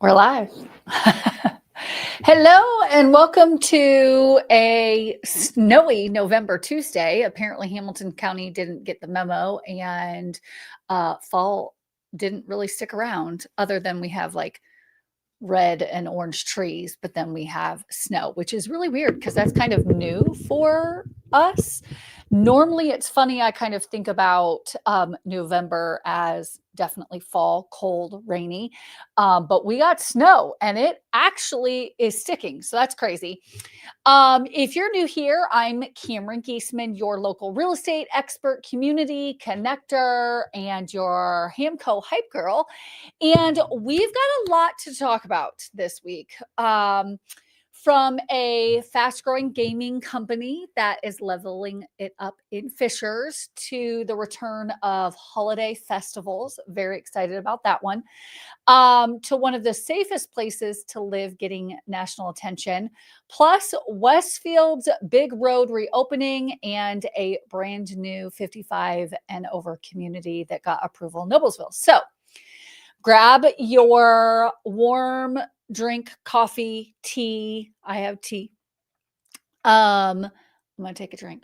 We're live. Hello and welcome to a snowy November Tuesday. Apparently, Hamilton County didn't get the memo, and fall didn't really stick around, other than we have like red and orange trees, but then we have snow, which is really weird because that's kind of new for us. Normally, it's funny. I kind of think about November as definitely fall, cold, rainy, but we got snow and it actually is sticking. So that's crazy. If you're new here, I'm Cameron Geesaman, your local real estate expert, community connector, and your HamCo hype girl. And we've got a lot to talk about this week. From a fast growing gaming company that is leveling it up in Fishers to the return of holiday festivals. Very excited about that one. To one of the safest places to live getting national attention, plus Westfield's big road reopening and a brand new 55 and over community that got approval in Noblesville. So grab your warm drink, coffee, tea. I have tea. I'm going to take a drink.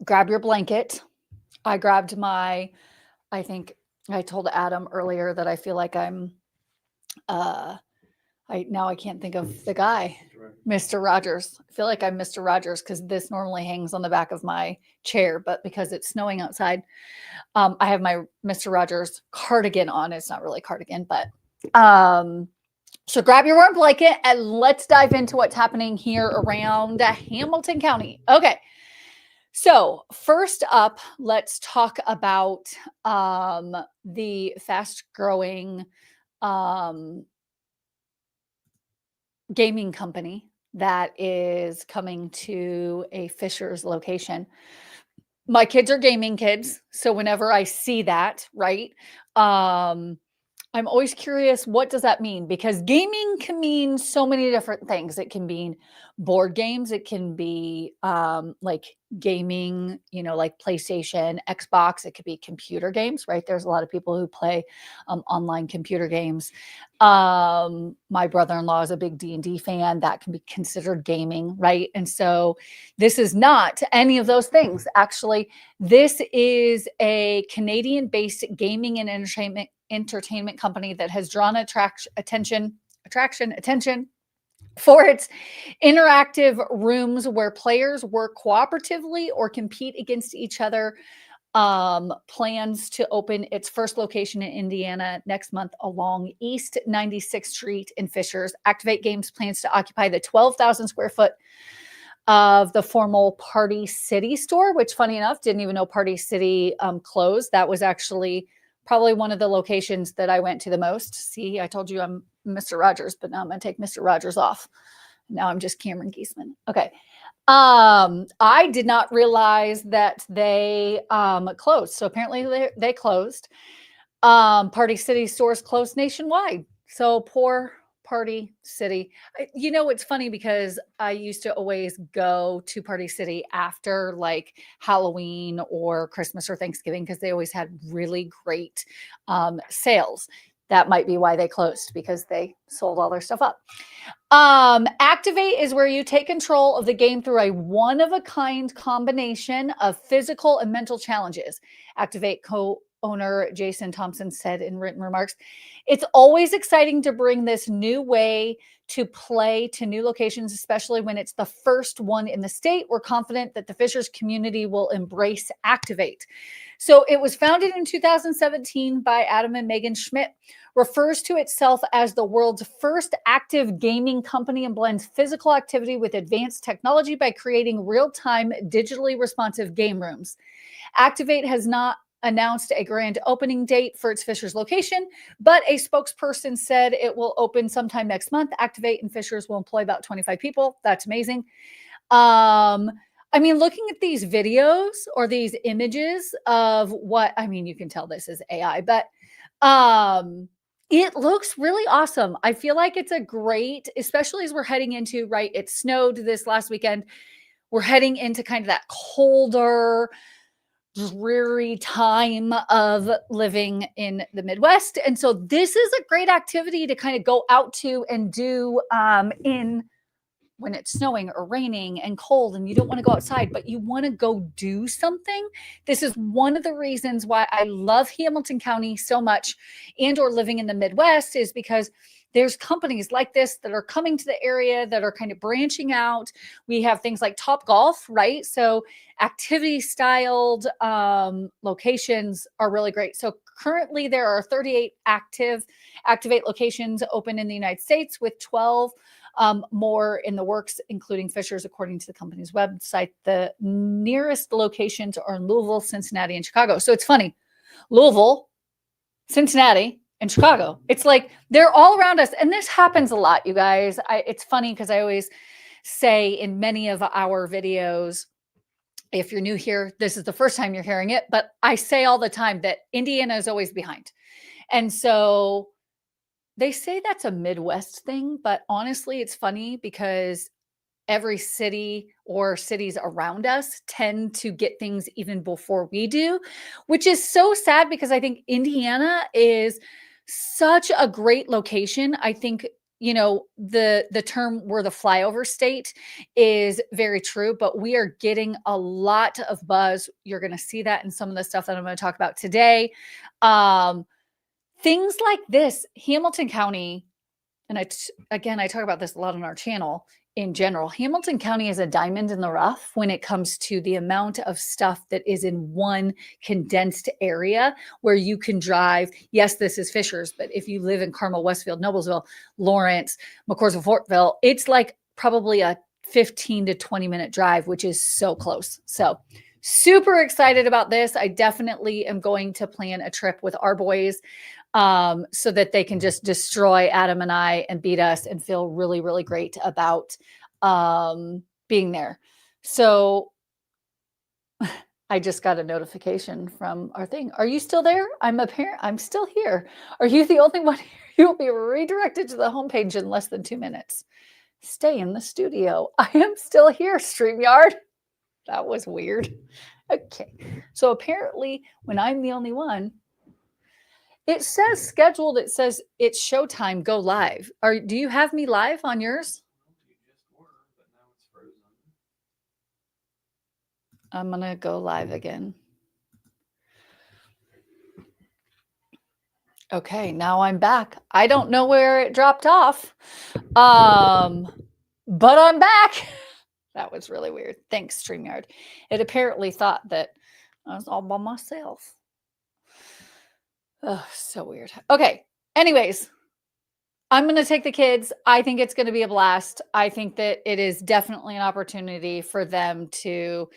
Grab your blanket. I grabbed I think I told Adam earlier that I feel like I'm, I can't think of the guy, Mr. Rogers. I feel like I'm Mr. Rogers because this normally hangs on the back of my chair, but because it's snowing outside, I have my Mr. Rogers cardigan on. It's not really a cardigan, but so grab your warm blanket and let's dive into what's happening here around Hamilton County. Okay. So first up, let's talk about the fast growing gaming company that is coming to a Fishers location. My kids are gaming kids, so whenever I see that, right, I'm always curious, what does that mean? Because gaming can mean so many different things. It can mean board games. It can be like gaming, like PlayStation, Xbox. It could be computer games, right? There's a lot of people who play online computer games. My brother-in-law is a big D&D fan. That can be considered gaming, right? And so this is not any of those things. Actually, this is a Canadian-based gaming and entertainment company that has drawn attention for its interactive rooms where players work cooperatively or compete against each other. Plans to open its first location in Indiana next month along East 96th Street in Fishers. Activate Games plans to occupy the 12,000 square foot of the former Party City store, which, funny enough, didn't even know Party City closed. That was actually probably one of the locations that I went to the most. See, I told you I'm Mr. Rogers, but now I'm going to take Mr. Rogers off. Now I'm just Cameron Geesaman. Okay. I did not realize that they closed. So apparently they closed. Party City stores closed nationwide. So poor Party City. It's funny because I used to always go to Party City after like Halloween or Christmas or Thanksgiving because they always had really great sales. That might be why they closed, because they sold all their stuff up. Activate is where you take control of the game through a one-of-a-kind combination of physical and mental challenges. Activate co-owner Jason Thompson said in written remarks, "It's always exciting to bring this new way to play to new locations, especially when it's the first one in the state. We're confident that the Fishers community will embrace Activate." So it was founded in 2017 by Adam and Megan Schmidt, refers to itself as the world's first active gaming company, and blends physical activity with advanced technology by creating real-time, digitally responsive game rooms. Activate has not announced a grand opening date for its Fishers location, but a spokesperson said it will open sometime next month. Activate in Fishers will employ about 25 people. That's amazing. Looking at these videos or these images of you can tell this is AI, but it looks really awesome. I feel like it's a great, especially as we're heading into, right, it snowed this last weekend. We're heading into kind of that colder, dreary time of living in the Midwest. And so this is a great activity to kind of go out to and do in when it's snowing or raining and cold and you don't want to go outside, but you want to go do something. This is one of the reasons why I love Hamilton County so much and or living in the Midwest, is because there's companies like this that are coming to the area that are kind of branching out. We have things like Top Golf, right? So activity styled locations are really great. So currently there are 38 activate locations open in the United States, with 12 more in the works, including Fishers, according to the company's website. The nearest locations are in Louisville, Cincinnati, and Chicago. So it's funny. Louisville, Cincinnati, and Chicago. It's like they're all around us. And this happens a lot, you guys. It's funny because I always say in many of our videos, if you're new here, this is the first time you're hearing it, but I say all the time that Indiana is always behind. And so they say that's a Midwest thing, but honestly, it's funny because every city or cities around us tend to get things even before we do, which is so sad because I think Indiana is such a great location. I think, you know, the term we're the flyover state is very true, but we are getting a lot of buzz. You're going to see that in some of the stuff that I'm going to talk about today. Things like this, Hamilton County, and I talk about this a lot on our channel in general. Hamilton County is a diamond in the rough when it comes to the amount of stuff that is in one condensed area where you can drive. Yes, this is Fishers, but if you live in Carmel, Westfield, Noblesville, Lawrence, McCoursville, Fortville, it's like probably a 15 to 20 minute drive, which is so close. So super excited about this. I definitely am going to plan a trip with our boys so that they can just destroy Adam and I and beat us and feel really, really great about being there. So I just got a notification from our thing. Are you still there? I'm still here. Are you the only one here? You'll be redirected to the homepage in less than 2 minutes. Stay in the studio. I am still here, StreamYard. That was weird. Okay. So apparently when I'm the only one, it says scheduled. It says it's showtime. Go live. Do you have me live on yours? I'm going to go live again. Okay, now I'm back. I don't know where it dropped off. But I'm back. That was really weird. Thanks, StreamYard. It apparently thought that I was all by myself. Oh, so weird. Okay. Anyways, I'm going to take the kids. I think it's going to be a blast. I think that it is definitely an opportunity for them to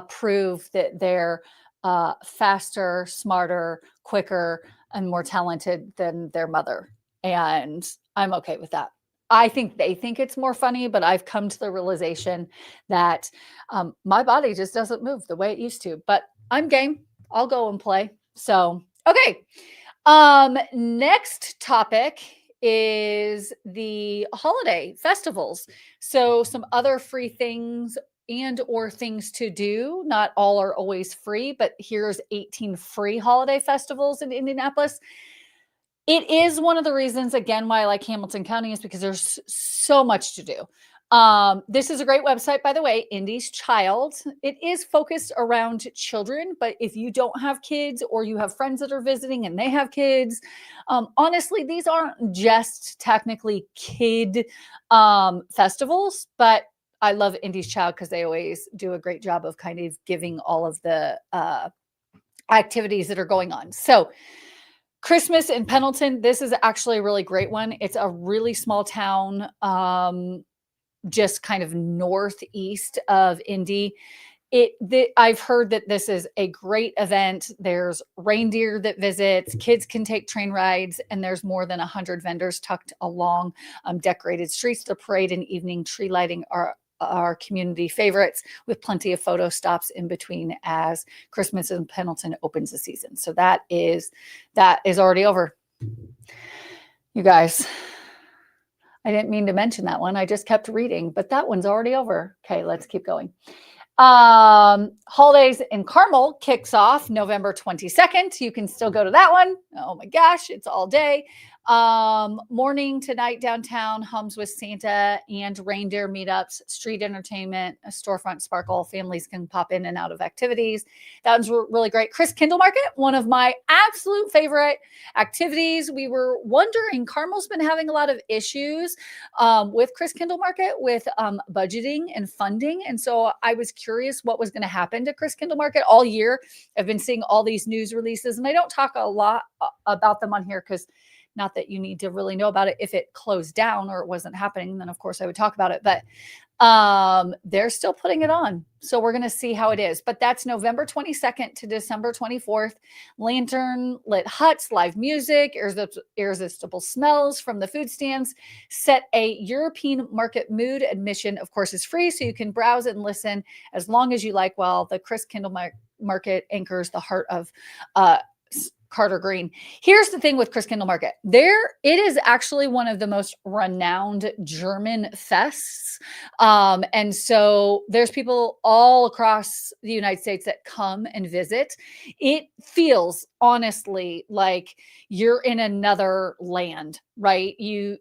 prove that they're faster, smarter, quicker, and more talented than their mother. And I'm okay with that. I think they think it's more funny, but I've come to the realization that my body just doesn't move the way it used to. But I'm game. I'll go and play. So, okay. Next topic is the holiday festivals. So some other free things and or things to do. Not all are always free, but here's 18 free holiday festivals in Indianapolis. It is one of the reasons, again, why I like Hamilton County, is because there's so much to do. This is a great website, by the way, Indy's Child. It is focused around children, but if you don't have kids or you have friends that are visiting and they have kids, honestly, these aren't just technically kid festivals, but I love Indy's Child because they always do a great job of kind of giving all of the activities that are going on. So Christmas in Pendleton, this is actually a really great one. It's a really small town, just kind of northeast of Indy. I've heard that this is a great event. There's reindeer that visits, kids can take train rides, and there's more than 100 vendors tucked along decorated streets. The parade and evening tree lighting are community favorites, with plenty of photo stops in between as Christmas in Pendleton opens the season. So that is already over. You guys, I didn't mean to mention that one. I just kept reading, but that one's already over. Okay, let's keep going. Holidays in Carmel kicks off November 22nd. You can still go to that one. Oh my gosh, it's all day. Morning to night downtown, hums with Santa and reindeer meetups, street entertainment, a storefront sparkle. Families can pop in and out of activities. That was really great. Chris Kindle Market, one of my absolute favorite activities. We were wondering, Carmel's been having a lot of issues with Chris Kindle Market with budgeting and funding. And so I was curious what was going to happen to Chris Kindle Market all year. I've been seeing all these news releases, and I don't talk a lot about them on here because not that you need to really know about it. If it closed down or it wasn't happening, then of course I would talk about it. But they're still putting it on. So we're going to see how it is. But that's November 22nd to December 24th. Lantern lit huts, live music, irresistible smells from the food stands. Set a European market mood. Admission, of course, is free. So you can browse and listen as long as you like while the Chris Kindle Market anchors the heart of Carter Green. Here's the thing with Chris Kindle Market. It is actually one of the most renowned German fests. And so there's people all across the United States that come and visit. It feels honestly like you're in another land, right?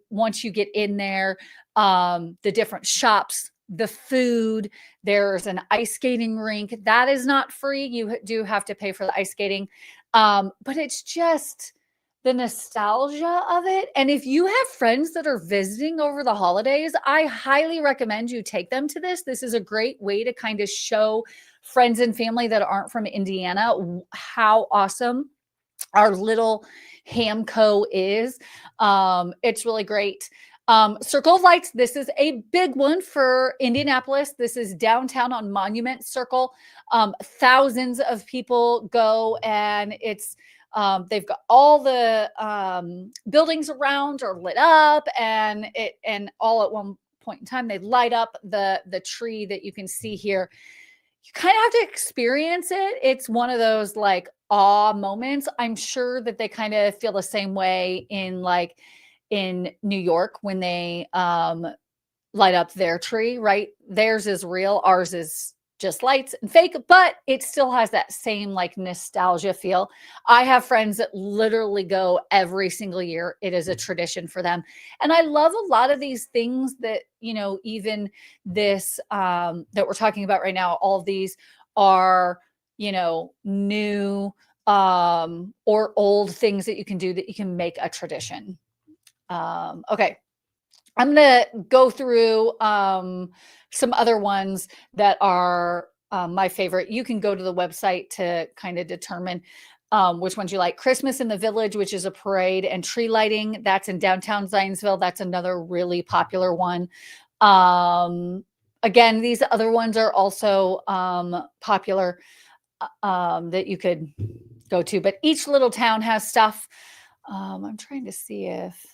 Once you get in there, the different shops, the food, there's an ice skating rink that is not free. You do have to pay for the ice skating. But it's just the nostalgia of it. And if you have friends that are visiting over the holidays, I highly recommend you take them to this. This is a great way to kind of show friends and family that aren't from Indiana how awesome our little HamCo is. It's really great. Circle of Lights. This is a big one for Indianapolis. This is downtown on Monument Circle. Thousands of people go, and they've got all the buildings around are lit up, and all at one point in time they light up the tree that you can see here. You kind of have to experience it. It's one of those like awe moments. I'm sure that they kind of feel the same way in New York when they light up their tree, right? Theirs is real. Ours is just lights and fake, but it still has that same like nostalgia feel. I have friends that literally go every single year. It is a tradition for them. And I love a lot of these things that, even this that we're talking about right now, all of these are, new or old things that you can do that you can make a tradition. Okay. I'm going to go through some other ones that are my favorite. You can go to the website to kind of determine which ones you like. Christmas in the Village, which is a parade and tree lighting. That's in downtown Zionsville. That's another really popular one. Again, these other ones are also popular that you could go to, but each little town has stuff. I'm trying to see if...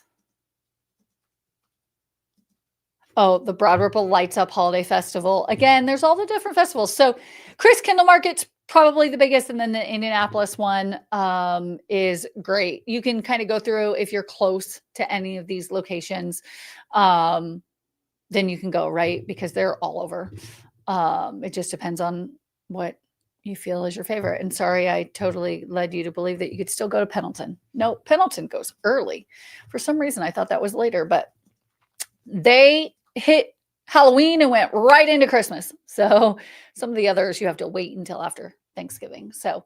Oh, the Broad Ripple Lights Up Holiday Festival. Again, there's all the different festivals. So Chris Kindle Market's probably the biggest, and then the Indianapolis one is great. You can kind of go through if you're close to any of these locations, then you can go, right? Because they're all over. It just depends on what you feel is your favorite. And sorry, I totally led you to believe that you could still go to Pendleton. No, Pendleton goes early. For some reason, I thought that was later, but they hit Halloween and went right into Christmas. So some of the others you have to wait until after Thanksgiving. So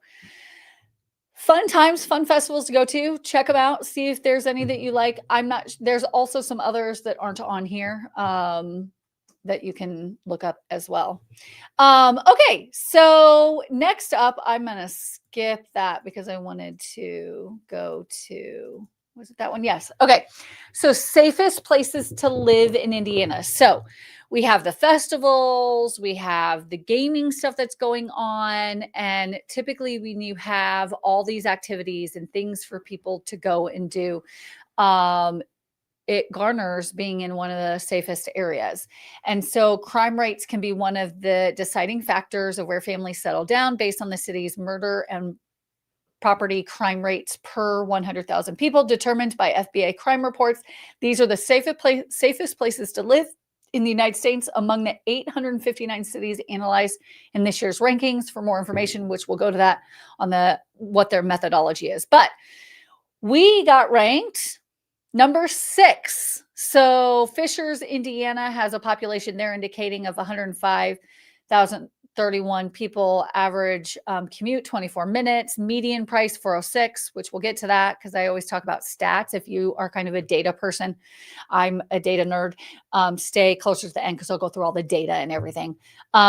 fun times, fun festivals to go to. Check them out. See if there's any that you like. There's also some others that aren't on here that you can look up as well. Okay. So next up, I'm going to skip that because I wanted to go to... Was it that one? Yes. Okay. So safest places to live in Indiana. So we have the festivals, we have the gaming stuff that's going on. And typically when you have all these activities and things for people to go and do, it garners being in one of the safest areas. And so crime rates can be one of the deciding factors of where families settle down based on the city's murder and property crime rates per 100,000 people determined by FBI crime reports. These are the safest places to live in the United States among the 859 cities analyzed in this year's rankings. For more information, which we'll go to that on what their methodology is. But we got ranked number 6. So Fishers, Indiana has a population they're indicating of 105,031 people, average commute 24 minutes, median price 406, which we'll get to that because I always talk about stats. If you are kind of a data person, I'm a data nerd, stay closer to the end because I'll go through all the data and everything.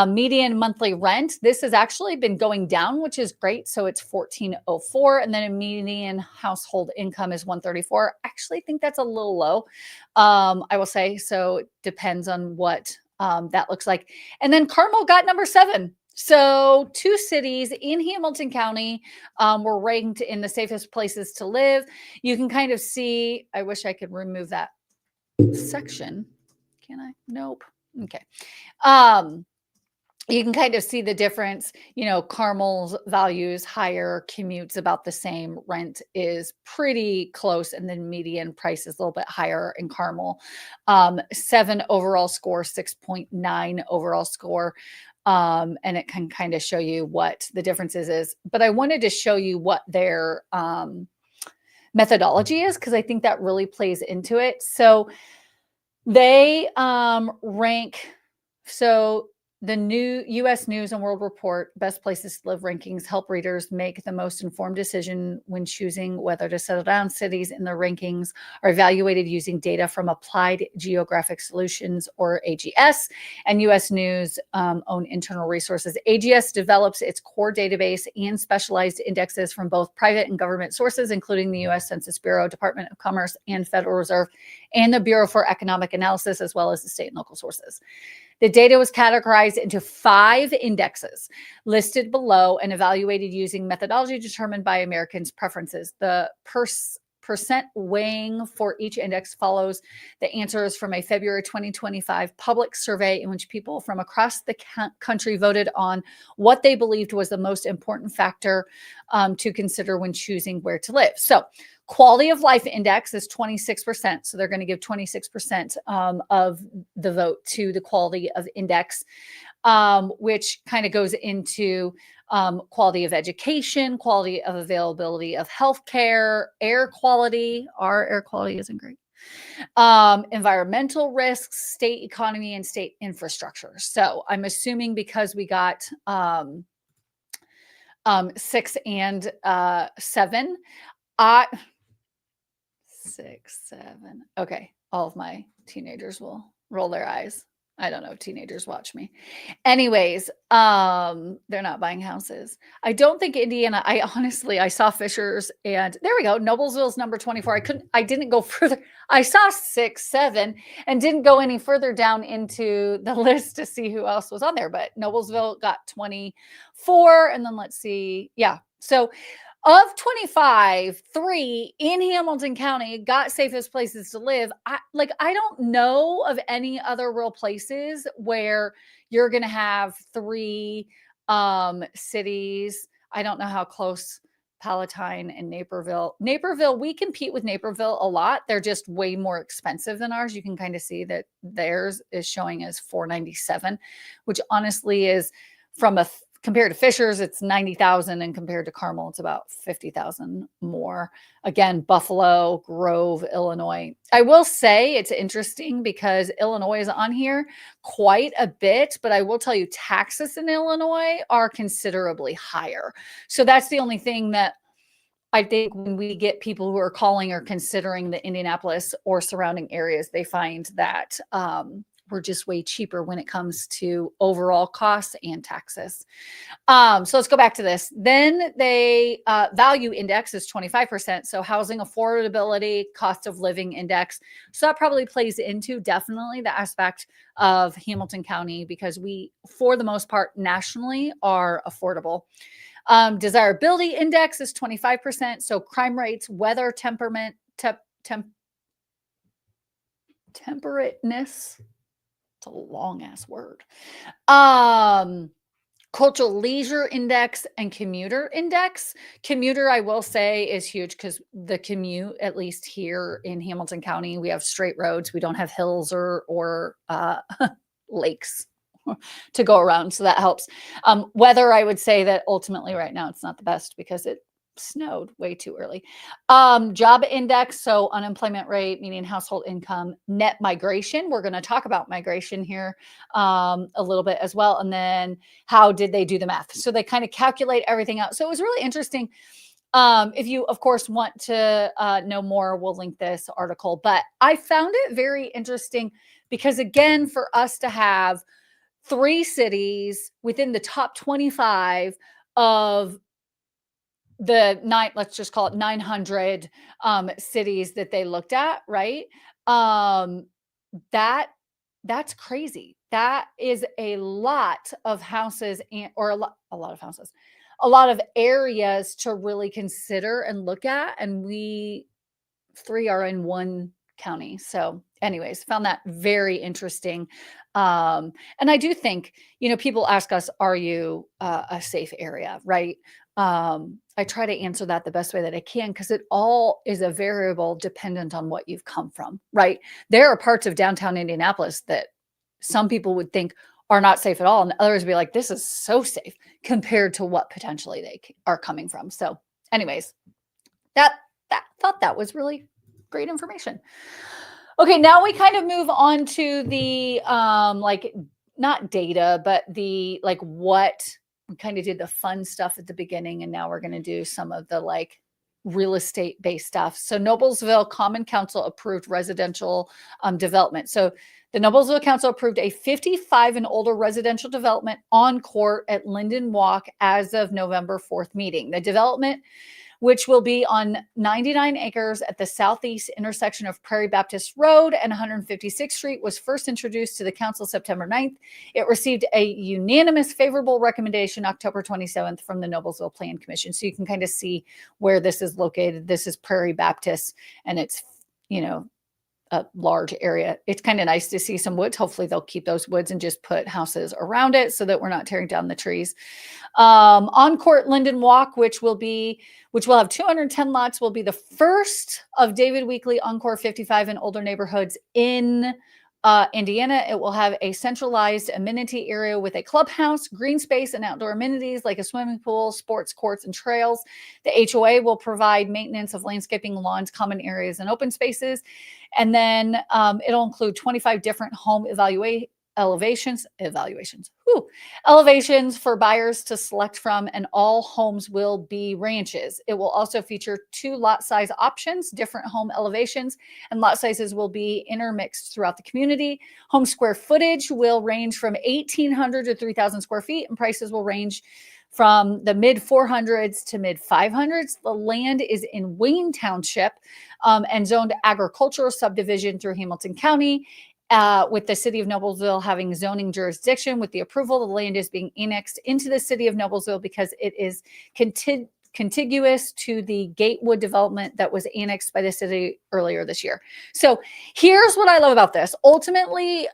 Median monthly rent, this has actually been going down, which is great. So it's 1404, and then a median household income is 134. I actually think that's a little low, I will say. So it depends on what that looks like. And then Carmel got number 7. So 2 cities in Hamilton County were ranked in the safest places to live. You can kind of see, I wish I could remove that section. Can I? Nope. Okay. You can kind of see the difference. Carmel's values higher, commutes about the same, rent is pretty close, and then median price is a little bit higher in Carmel. 7 overall score, 6.9 overall score. And it can kind of show you what the differences is. But I wanted to show you what their methodology is, because I think that really plays into it. So they rank, so the new U.S. News and World Report Best Places to Live rankings help readers make the most informed decision when choosing whether to settle down. Cities in the rankings are evaluated using data from Applied Geographic Solutions, or AGS, and U.S. News own internal resources. AGS develops its core database and specialized indexes from both private and government sources, including the U.S. Census Bureau, Department of Commerce, and Federal Reserve, and the Bureau for Economic Analysis, as well as the state and local sources. The data was categorized into 5 indexes listed below and evaluated using methodology determined by Americans' preferences. The percent weighing for each index follows the answers from a February 2025 public survey in which people from across the country voted on what they believed was the most important factor to consider when choosing where to live. So quality of life index is 26%. So they're going to give 26% of the vote to the quality of index, which kind of goes into quality of education, quality of availability of healthcare, air quality. Our air quality isn't great. Environmental risks, state economy, and state infrastructure. So I'm assuming because we got 6 and 7, 6, 7. Okay. All of my teenagers will roll their eyes. I don't know if teenagers watch me. Anyways, they're not buying houses. I don't think Indiana, I saw Fishers, and there we go. Noblesville's number 24. I didn't go further. I saw 6, 7 and didn't go any further down into the list to see who else was on there, but Noblesville got 24. And then let's see. Yeah. So of 25, 3 in Hamilton County got safest places to live. I don't know of any other real places where you're going to have 3 cities. I don't know how close Palatine and Naperville. We compete with Naperville a lot. They're just way more expensive than ours. You can kind of see that theirs is showing as $497, which honestly is compared to Fishers, it's 90,000, and compared to Carmel, it's about 50,000 more. Again, Buffalo, Grove, Illinois. I will say it's interesting because Illinois is on here quite a bit, but I will tell you taxes in Illinois are considerably higher. So that's the only thing that I think when we get people who are calling or considering the Indianapolis or surrounding areas, they find that we're just way cheaper when it comes to overall costs and taxes. So let's go back to this. Then they value index is 25%. So housing affordability, cost of living index. So that probably plays into definitely the aspect of Hamilton County, because we, for the most part, nationally are affordable. Desirability index is 25%. So crime rates, weather, temperateness, it's a long ass word. Cultural leisure index and commuter index. Commuter, I will say, is huge because the commute, at least here in Hamilton County, we have straight roads. We don't have hills or lakes to go around, so that helps. Weather, I would say that ultimately right now it's not the best because it snowed way too early. Job index, so unemployment rate, meaning household income, net migration. We're going to talk about migration here a little bit as well. And then how did they do the math? So they kind of calculate everything out. So it was really interesting. If you, of course, want to know more, we'll link this article. But I found it very interesting because, again, for us to have 3 cities within the top 25 of the let's just call it 900 cities that they looked at, right? Um, that's crazy. That is a lot of houses or a lot of houses, a lot of areas to really consider and look at. And we 3 are in one county. So, anyways, found that very interesting. And I do think, people ask us, are you a safe area, right? I try to answer that the best way that I can because it all is a variable dependent on what you've come from, right? There are parts of downtown Indianapolis that some people would think are not safe at all, and others would be like, this is so safe compared to what potentially they are coming from. So, anyways, thought that was really great information. Okay, now we kind of move on to the like not data, but the like what we kind of did the fun stuff at the beginning, and now we're going to do some of the like real estate based stuff. So Noblesville Common Council approved residential development. So the Noblesville Council approved a 55 and older residential development on court at Linden Walk as of November 4th meeting. The development, which will be on 99 acres at the southeast intersection of Prairie Baptist Road and 156th Street, was first introduced to the council September 9th. It received a unanimous favorable recommendation October 27th from the Noblesville Plan Commission. So you can kind of see where this is located. This is Prairie Baptist, and it's, a large area. It's kind of nice to see some woods. Hopefully they'll keep those woods and just put houses around it so that we're not tearing down the trees. On Court Linden Walk, which will have 210 lots, will be the first of David Weekley Encore 55 and older neighborhoods in Indiana. It will have a centralized amenity area with a clubhouse, green space, and outdoor amenities like a swimming pool, sports courts, and trails. The HOA will provide maintenance of landscaping, lawns, common areas, and open spaces. And then it'll include 25 different home elevations for buyers to select from, and all homes will be ranches. It will also feature 2 lot size options, different home elevations, and lot sizes will be intermixed throughout the community. Home square footage will range from 1,800 to 3,000 square feet, and prices will range from the mid 400s to mid 500s. The land is in Wayne Township and zoned agricultural subdivision through Hamilton County. With the city of Noblesville having zoning jurisdiction. With the approval, the land is being annexed into the city of Noblesville because it is contiguous to the Gatewood development that was annexed by the city earlier this year. So here's what I love about this. Ultimately,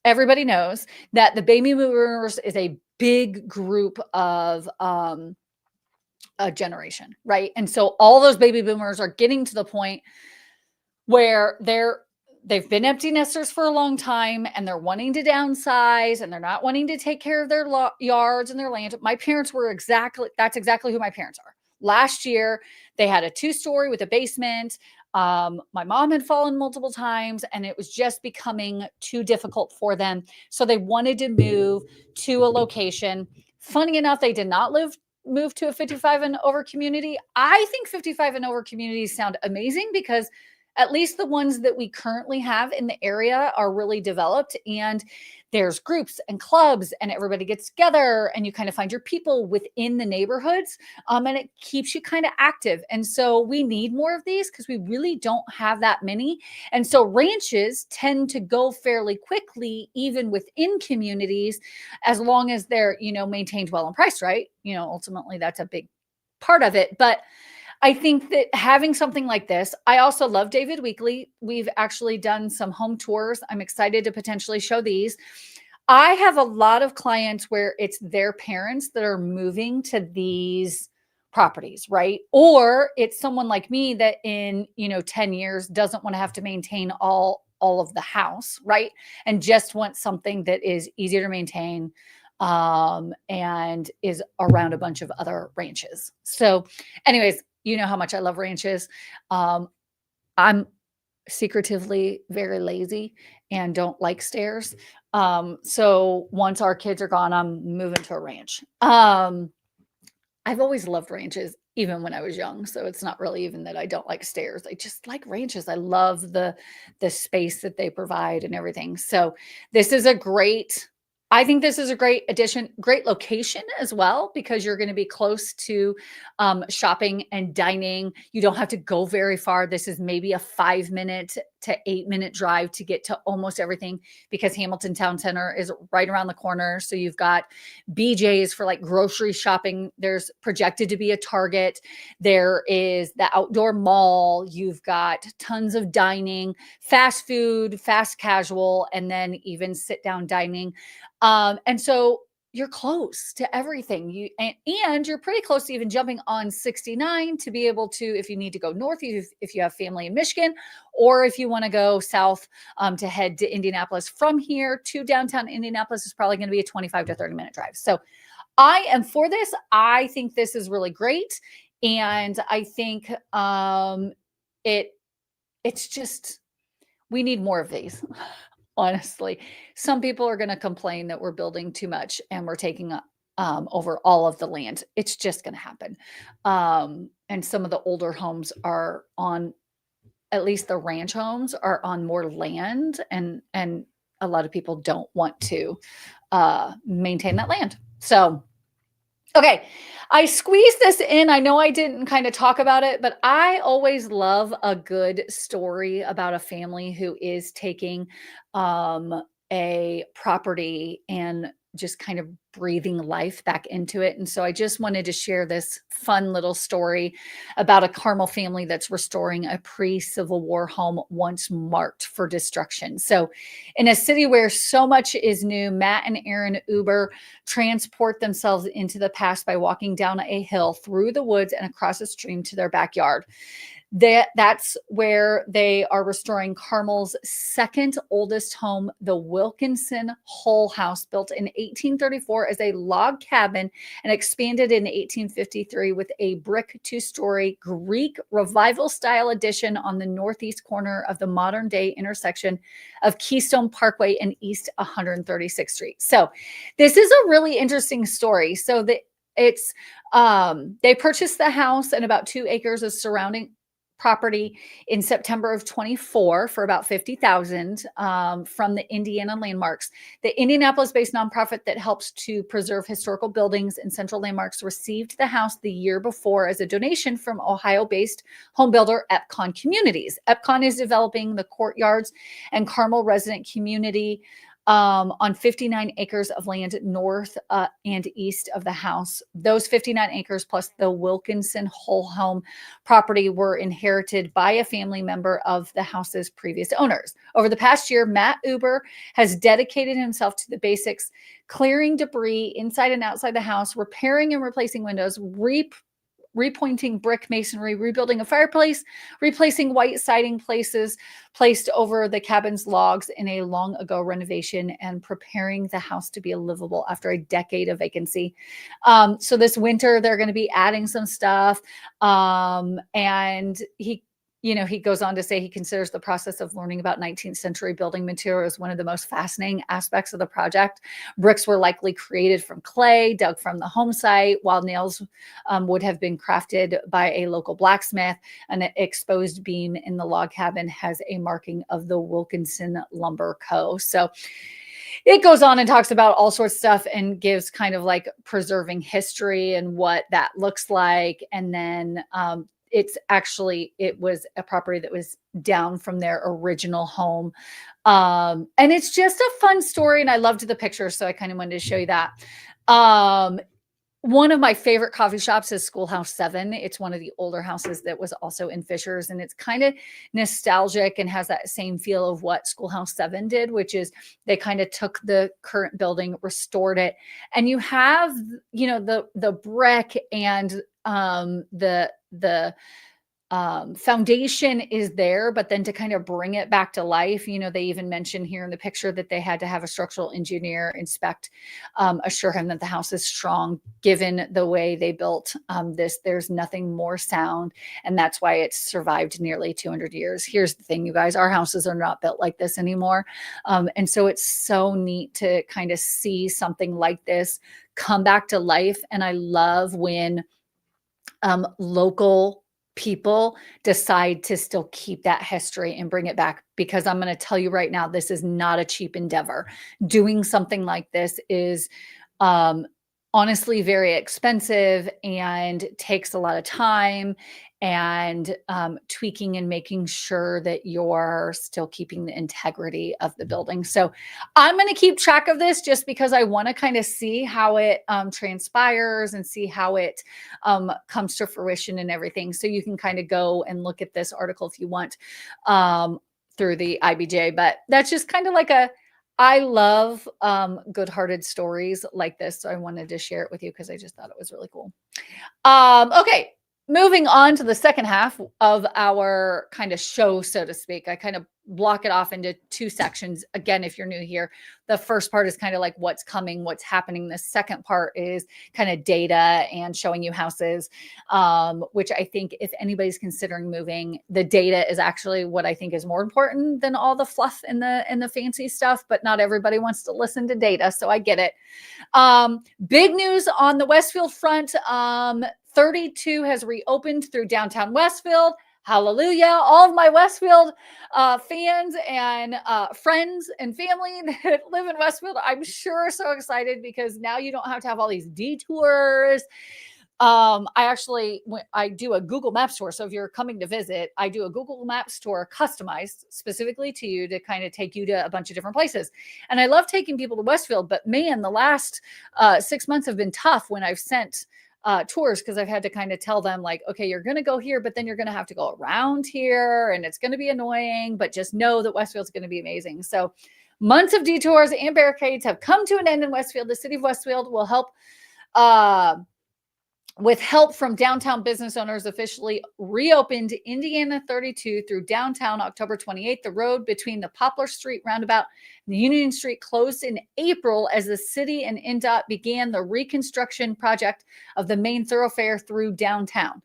everybody knows that the baby boomers is a big group of a generation, right? And so all those baby boomers are getting to the point where they've been empty nesters for a long time and they're wanting to downsize and they're not wanting to take care of their yards and their land. My parents that's exactly who my parents are. Last year, they had a 2-story with a basement. My mom had fallen multiple times and it was just becoming too difficult for them. So they wanted to move to a location. Funny enough, they did not move to a 55 and over community. I think 55 and over communities sound amazing because at least the ones that we currently have in the area are really developed, and there's groups and clubs and everybody gets together and you kind of find your people within the neighborhoods, and it keeps you kind of active. And so we need more of these because we really don't have that many. And so ranches tend to go fairly quickly, even within communities, as long as they're, maintained well and priced right. Ultimately that's a big part of it. But I think that having something like this, I also love David Weekley. We've actually done some home tours. I'm excited to potentially show these. I have a lot of clients where it's their parents that are moving to these properties, right? Or it's someone like me that in, 10 years doesn't want to have to maintain all of the house, right? And just wants something that is easier to maintain and is around a bunch of other ranches. So, anyways, you know how much I love ranches. I'm secretively very lazy and don't like stairs. So once our kids are gone, I'm moving to a ranch. I've always loved ranches, even when I was young. So it's not really even that I don't like stairs. I just like ranches. I love the space that they provide and everything. So this is a great I think this is a great addition, great location as well, because you're going to be close to shopping and dining. You don't have to go very far. This is maybe a 5 minute to 8 minute drive to get to almost everything, because Hamilton Town Center is right around the corner. So you've got BJ's for like grocery shopping. There's projected to be a Target. There is the outdoor mall. You've got tons of dining, fast food, fast casual, and then even sit down dining. And so you're close to everything. And you're pretty close to even jumping on 69 to be able to, if you need to go north, if you have family in Michigan, or if you want to go south to head to Indianapolis. From here to downtown Indianapolis is probably going to be a 25 to 30 minute drive. So I am for this. I think this is really great. And I think it's just, we need more of these. Honestly, some people are going to complain that we're building too much and we're taking over all of the land. It's just going to happen. And some of the older homes are on, at least the ranch homes are on more land, and a lot of people don't want to maintain that land. So okay, I squeezed this in. I know I didn't kind of talk about it, but I always love a good story about a family who is taking a property and just kind of breathing life back into it. And so I just wanted to share this fun little story about a Carmel family that's restoring a pre-Civil War home once marked for destruction. So in a city where so much is new, Matt and Aaron Uber transport themselves into the past by walking down a hill, through the woods, and across a stream to their backyard. That's where they are restoring Carmel's second oldest home, the Wilkinson Hull House, built in 1834 as a log cabin and expanded in 1853 with a brick 2-story Greek Revival style addition on the northeast corner of the modern day intersection of Keystone Parkway and East 136th Street. So this is a really interesting story. So they purchased the house and about 2 acres of surrounding property in September of 24 for about $50,000 from the Indiana Landmarks. The Indianapolis-based nonprofit that helps to preserve historical buildings and central landmarks received the house the year before as a donation from Ohio-based home builder Epcon Communities. Epcon is developing the courtyards and Carmel resident community on 59 acres of land north and east of the house. Those 59 acres plus the Wilkinson Hull home property were inherited by a family member of the house's previous owners. Over the past year, Matt Uber has dedicated himself to the basics, clearing debris inside and outside the house, repairing and replacing windows, repointing brick masonry, rebuilding a fireplace, replacing white siding placed over the cabin's logs in a long ago renovation, and preparing the house to be livable after a decade of vacancy. So this winter, they're going to be adding some stuff. And he goes on to say he considers the process of learning about 19th century building material as one of the most fascinating aspects of the project. Bricks were likely created from clay, dug from the home site, while nails would have been crafted by a local blacksmith. An exposed beam in the log cabin has a marking of the Wilkinson Lumber Co. So it goes on and talks about all sorts of stuff and gives kind of like preserving history and what that looks like. And then it was a property that was down from their original home. And it's just a fun story. And I loved the picture. So I kind of wanted to show you that. One of my favorite coffee shops is Schoolhouse 7. It's one of the older houses that was also in Fishers, and it's kind of nostalgic and has that same feel of what Schoolhouse 7 did, which is they kind of took the current building, restored it, and you have, the brick and the foundation is there, but then to kind of bring it back to life, they even mentioned here in the picture that they had to have a structural engineer inspect, assure him that the house is strong, given the way they built this. There's nothing more sound, and that's why it's survived nearly 200 years. Here's the thing, you guys, our houses are not built like this anymore. And so it's so neat to kind of see something like this come back to life. And I love when local people decide to still keep that history and bring it back, because I'm going to tell you right now, this is not a cheap endeavor. Doing something like this is honestly very expensive and takes a lot of time and tweaking and making sure that you're still keeping the integrity of the building. So I'm going to keep track of this just because I want to kind of see how it transpires and see how it comes to fruition and everything. So you can kind of go and look at this article if you want through the IBJ. But that's just kind of like I love good-hearted stories like this. So I wanted to share it with you because I just thought it was really cool. Okay. Moving on to the second half of our kind of show, so to speak. I kind of block it off into two sections. Again, if you're new here, the first part is kind of like what's coming, what's happening. The second part is kind of data and showing you houses, which I think if anybody's considering moving, the data is actually what I think is more important than all the fluff and the fancy stuff, but not everybody wants to listen to data. So I get it. Big news on the Westfield front. 32 has reopened through downtown Westfield. Hallelujah. All of my Westfield fans and friends and family that live in Westfield, I'm sure are so excited because now you don't have to have all these detours. I do a Google Maps tour. So if you're coming to visit, I do a Google Maps tour customized specifically to you to kind of take you to a bunch of different places. And I love taking people to Westfield, but man, the last 6 months have been tough when I've sent tours, because I've had to kind of tell them like, okay, you're going to go here, but then you're going to have to go around here and it's going to be annoying, but just know that Westfield's going to be amazing. So months of detours and barricades have come to an end in Westfield. The city of Westfield will help with help from downtown business owners, officially reopened Indiana 32 through downtown October 28th. The road between the Poplar Street roundabout and the Union Street closed in April as the city and INDOT began the reconstruction project of the main thoroughfare through downtown.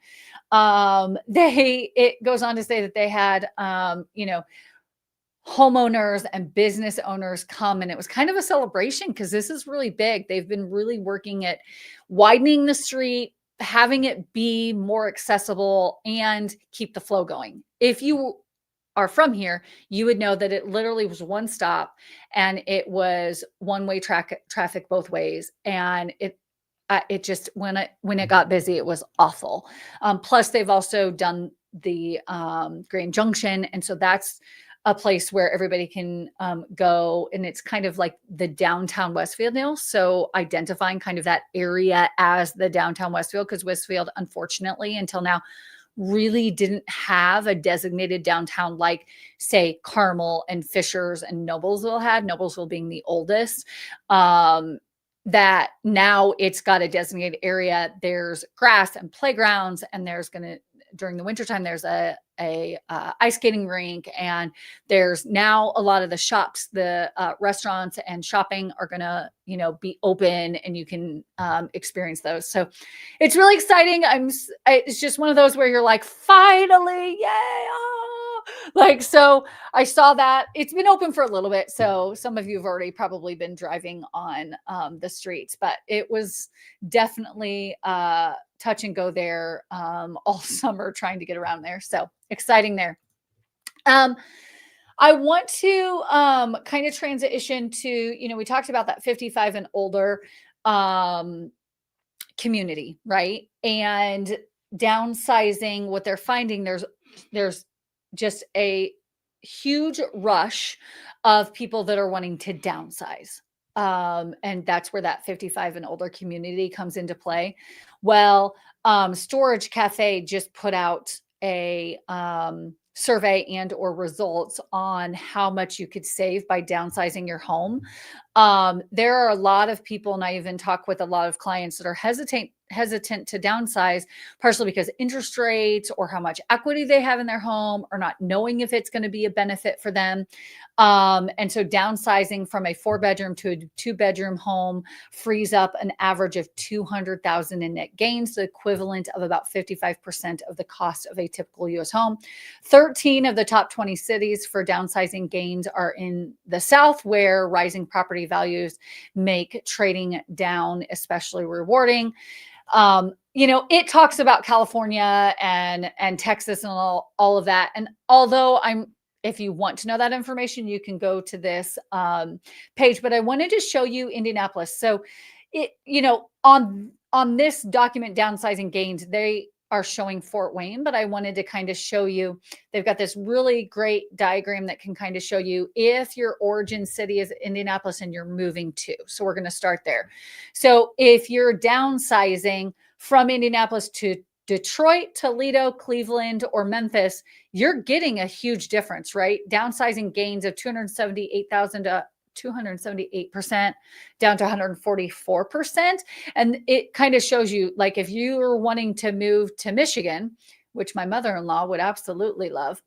It goes on to say that they had, homeowners and business owners come, and it was kind of a celebration because this is really big. They've been really working at widening the street, having it be more accessible and keep the flow going. If you are from here, you would know that it literally was one stop and it was one-way traffic both ways. And it just, when it got busy, it was awful. Plus they've also done the Grand Junction. And so that's a place where everybody can go, and it's kind of like the downtown Westfield now. So identifying kind of that area as the downtown Westfield, because Westfield, unfortunately, until now, really didn't have a designated downtown like, say, Carmel and Fishers and Noblesville had, Noblesville being the oldest. That now it's got a designated area. There's grass and playgrounds, and there's during the wintertime, there's a ice skating rink, and there's now a lot of the shops, the restaurants and shopping are going to, be open, and you can experience those. So it's really exciting. It's just one of those where you're like, finally, yay. Oh. So I saw that it's been open for a little bit. So some of you have already probably been driving on the streets, but it was definitely touch and go there all summer trying to get around there. So exciting there. I want to kind of transition to, we talked about that 55 and older community, right? And downsizing, what they're finding, there's just a huge rush of people that are wanting to downsize. And that's where that 55 and older community comes into play. Well, Storage Cafe just put out a survey and or results on how much you could save by downsizing your home. There are a lot of people, and I even talk with a lot of clients that are hesitant to downsize, partially because interest rates or how much equity they have in their home, or not knowing if it's going to be a benefit for them. And so downsizing from a 4-bedroom to a 2-bedroom home frees up an average of $200,000 in net gains, the equivalent of about 55% of the cost of a typical U.S. home. 13 of the top 20 cities for downsizing gains are in the South, where rising property values make trading down especially rewarding. It talks about California and Texas and all of that. And although if you want to know that information, you can go to this page, but I wanted to show you Indianapolis. So on this document, downsizing gains, they are showing Fort Wayne, but I wanted to kind of show you, they've got this really great diagram that can kind of show you if your origin city is Indianapolis and you're moving to. So we're going to start there. So if you're downsizing from Indianapolis to Detroit, Toledo, Cleveland, or Memphis, you're getting a huge difference, right? Downsizing gains of 278,000 to 278% down to 144%. And it kind of shows you, like, if you are wanting to move to Michigan, which my mother-in-law would absolutely love,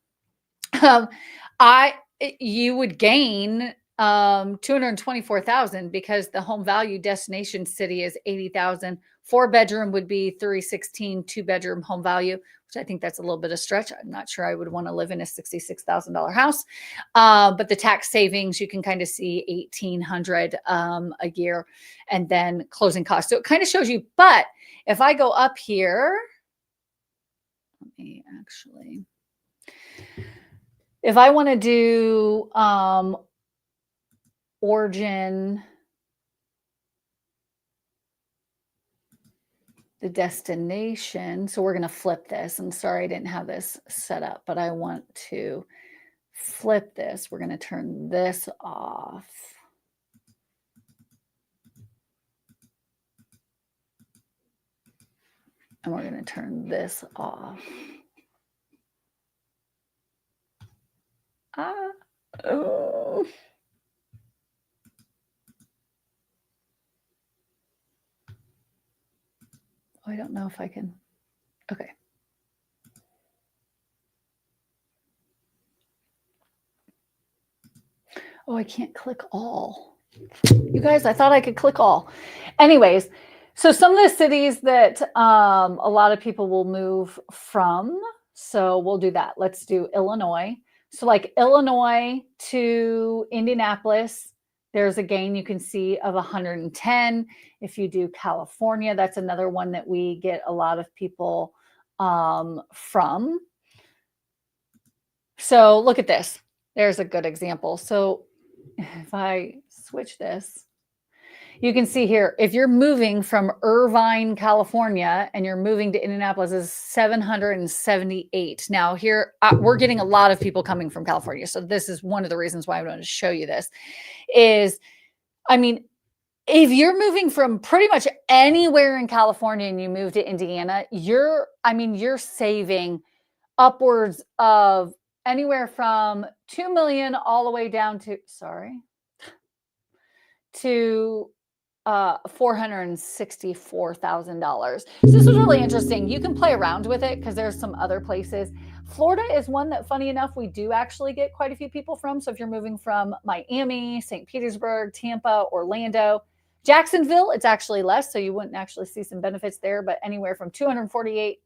you would gain 224,000 because the home value destination city is 80,000. 4-bedroom would be 316, 2-bedroom home value, which I think that's a little bit of stretch. I'm not sure I would want to live in a $66,000 house. But the tax savings, you can kind of see $1,800 a year, and then closing costs. So it kind of shows you, but if I go up here, let me actually, if I want to do origin, the destination. So we're going to flip this. I'm sorry I didn't have this set up, but I want to flip this. We're going to turn this off. And we're going to turn this off. Oh. I don't know if I can. Okay. Oh, I can't click all. You guys, I thought I could click all. Anyways, so some of the cities that a lot of people will move from. So we'll do that. Let's do Illinois. So like Illinois to Indianapolis, there's a gain you can see of 110. If you do California, that's another one that we get a lot of people from. So look at this. There's a good example. So if I switch this, you can see here, if you're moving from Irvine, California, and you're moving to Indianapolis, is 778. Now here, we're getting a lot of people coming from California. So this is one of the reasons why I wanted to show you this is, I mean, if you're moving from pretty much anywhere in California and you move to Indiana, you're saving upwards of anywhere from 2 million all the way down to, $464,000. So this was really interesting. You can play around with it because there's some other places. Florida is one that, funny enough, we do actually get quite a few people from. So if you're moving from Miami, St. Petersburg, Tampa, Orlando, Jacksonville, it's actually less. So you wouldn't actually see some benefits there, but anywhere from 249%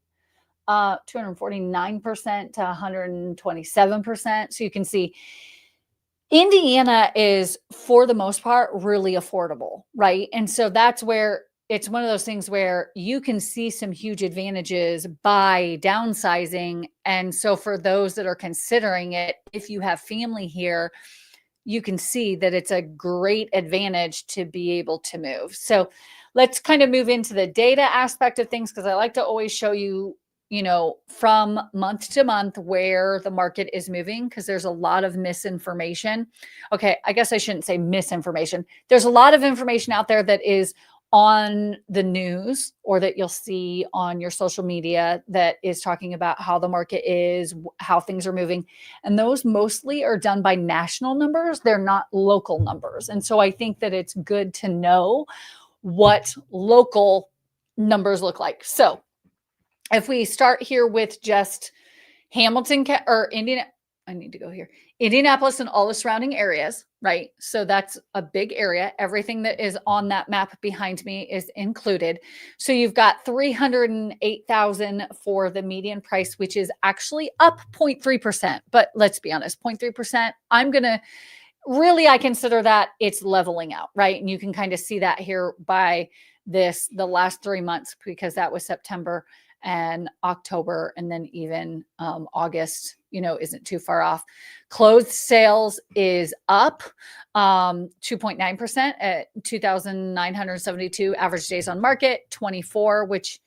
to 127%. So you can see Indiana is, for the most part, really affordable, right? And so that's where it's one of those things where you can see some huge advantages by downsizing. And so for those that are considering it, if you have family here, you can see that it's a great advantage to be able to move. So let's kind of move into the data aspect of things, because I like to always show you from month to month where the market is moving, because there's a lot of misinformation. Okay, I guess I shouldn't say misinformation. There's a lot of information out there that is on the news or that you'll see on your social media that is talking about how the market is, how things are moving. And those mostly are done by national numbers. They're not local numbers. And so I think that it's good to know what local numbers look like. So if we start here with just Hamilton or Indiana, I need to go here. Indianapolis and all the surrounding areas, right? So that's a big area. Everything that is on that map behind me is included. So you've got 308,000 for the median price, which is actually up 0.3%. But let's be honest, 0.3%, I consider that it's leveling out, right? And you can kind of see that here by the last 3 months, because that was September and October, and then even August, isn't too far off. Closed sales is up 2.9% at 2,972. Average days on market, 24, which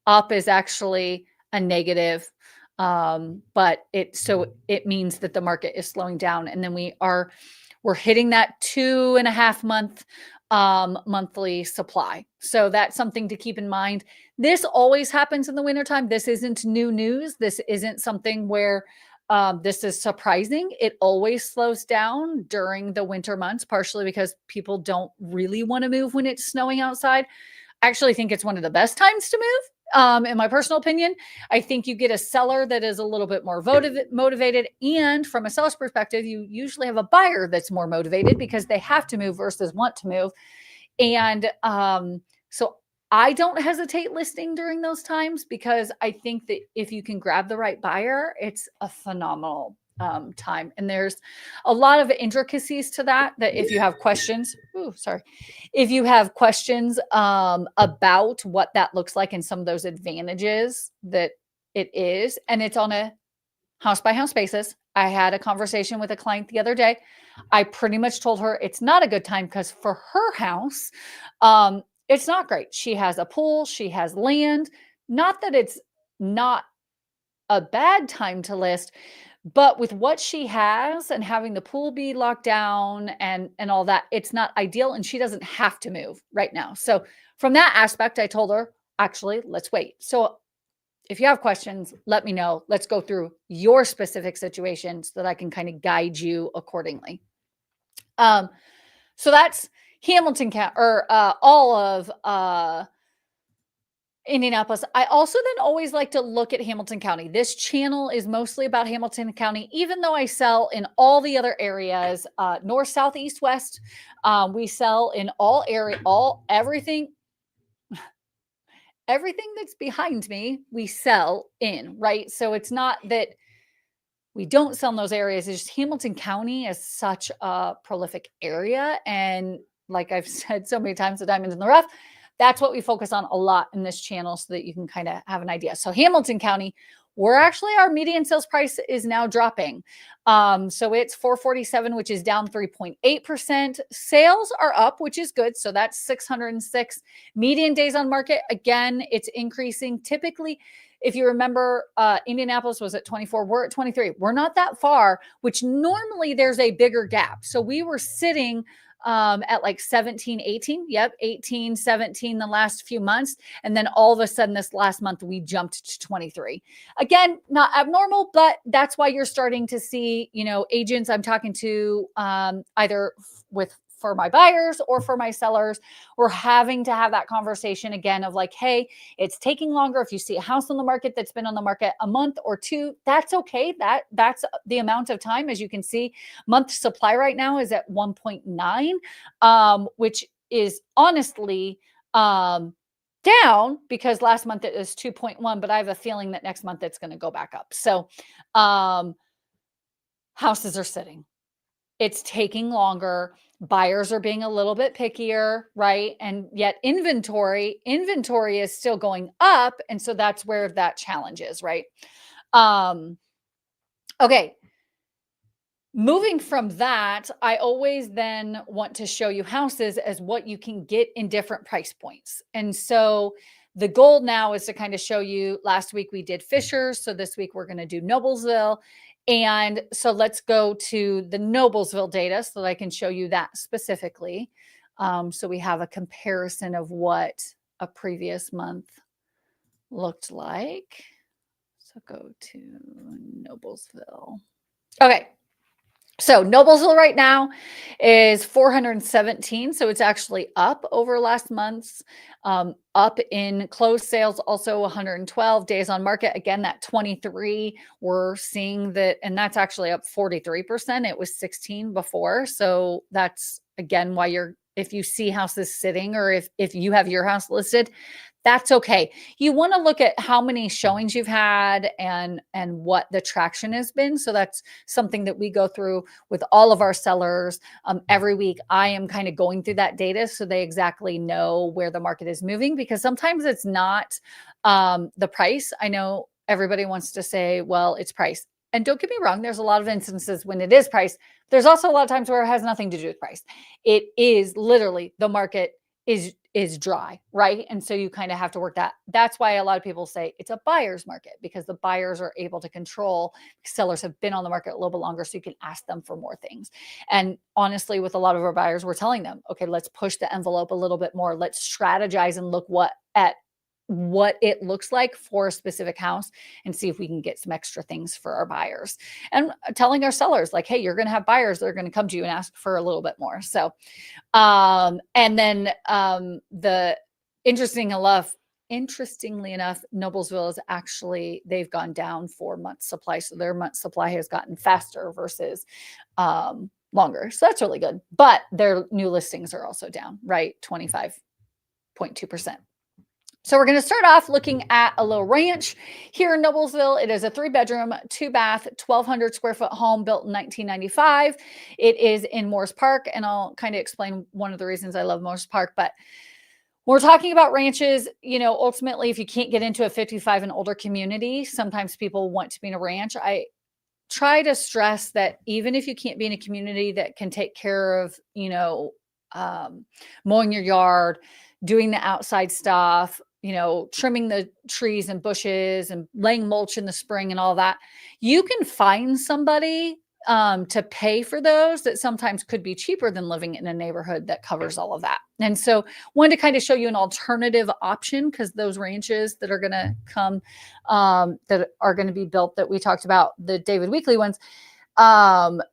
up is actually a negative. But it means that the market is slowing down. And then we're hitting that 2.5 month monthly supply. So that's something to keep in mind. This always happens in the wintertime. This isn't new news. This isn't something where this is surprising. It always slows down during the winter months, partially because people don't really want to move when it's snowing outside. I actually think it's one of the best times to move. In my personal opinion, I think you get a seller that is a little bit more motivated. And from a seller's perspective, you usually have a buyer that's more motivated because they have to move versus want to move. And so I don't hesitate listing during those times, because I think that if you can grab the right buyer, it's a phenomenal time. And there's a lot of intricacies to that if you have questions, if you have questions about what that looks like and some of those advantages that it is, and it's on a house by house basis. I had a conversation with a client the other day. I pretty much told her it's not a good time because for her house, it's not great. She has a pool, she has land. Not that it's not a bad time to list, but with what she has and having the pool be locked down and all that, it's not ideal, and she doesn't have to move right now. So from that aspect, I told her, actually, let's wait. So if you have questions, let me know. Let's go through your specific situation so that I can kind of guide you accordingly. So that's Hamilton County, or all of Indianapolis. I also then always like to look at Hamilton County. This channel is mostly about Hamilton County, even though I sell in all the other areas, north, south, east, west. We sell in everything that's behind me, we sell in, right? So it's not that we don't sell in those areas. It's just Hamilton County is such a prolific area. And like I've said so many times, the diamonds in the rough, that's what we focus on a lot in this channel so that you can kind of have an idea. So Hamilton County, our median sales price is now dropping. So it's $447, which is down 3.8%. Sales are up, which is good. So that's 606. Median days on market, again, it's increasing. Typically, if you remember, Indianapolis was at 24. We're at 23. We're not that far, which normally there's a bigger gap. So we were sitting at like 17, 18. Yep, 18, 17 the last few months. And then all of a sudden this last month, we jumped to 23. Again, not abnormal, but that's why you're starting to see, agents I'm talking to either for my buyers or for my sellers, we're having to have that conversation again of like, hey, it's taking longer. If you see a house on the market that's been on the market a month or two, that's okay. That's the amount of time. As you can see, month supply right now is at 1.9, which is honestly down because last month it was 2.1, but I have a feeling that next month it's going to go back up. So houses are sitting. It's taking longer. Buyers are being a little bit pickier, right? And yet inventory is still going up. And so that's where that challenge is, right? Okay. Moving from that, I always then want to show you houses as what you can get in different price points. And so The goal now is to kind of show you, last week we did Fishers. So this week we're going to do Noblesville. And so let's go to the Noblesville data so that I can show you that specifically. So we have a comparison of what a previous month looked like. So go to Noblesville. Okay. So Noblesville right now is 417. So it's actually up over last month's, up in closed sales, also 112 days on market. Again, that 23, we're seeing that, and that's actually up 43%. It was 16 before. So that's, again, why if you see houses sitting, or if you have your house listed, that's okay. You want to look at how many showings you've had and what the traction has been. So that's something that we go through with all of our sellers. Every week I am kind of going through that data so they exactly know where the market is moving, because sometimes it's not the price. I know everybody wants to say, well, it's price. And don't get me wrong, there's a lot of instances when it is price. There's also a lot of times where it has nothing to do with price. It is literally the market is dry, right? And so you kind of have to work that. That's why a lot of people say it's a buyer's market, because the buyers are able to control. Sellers have been on the market a little bit longer, so you can ask them for more things. And honestly, with a lot of our buyers, we're telling them, okay, let's push the envelope a little bit more. Let's strategize and look at what it looks like for a specific house and see if we can get some extra things for our buyers, and telling our sellers like, hey, you're going to have buyers that are going to come to you and ask for a little bit more. So, and then the interestingly enough, Noblesville is actually, they've gone down 4 months supply. So their month supply has gotten faster versus longer. So that's really good. But their new listings are also down, right? 25.2%. So we're going to start off looking at a little ranch here in Noblesville. It is a 3-bedroom, 2-bath, 1,200 square foot home built in 1995. It is in Morris Park, and I'll kind of explain one of the reasons I love Morris Park. But when we're talking about ranches, ultimately, if you can't get into a 55 and older community, sometimes people want to be in a ranch. I try to stress that even if you can't be in a community that can take care of, mowing your yard, doing the outside stuff, trimming the trees and bushes and laying mulch in the spring and all that, you can find somebody to pay for those that sometimes could be cheaper than living in a neighborhood that covers all of that. And so wanted to kind of show you an alternative option, because those ranches that are going to come, that are going to be built, that we talked about, the David Weekley ones,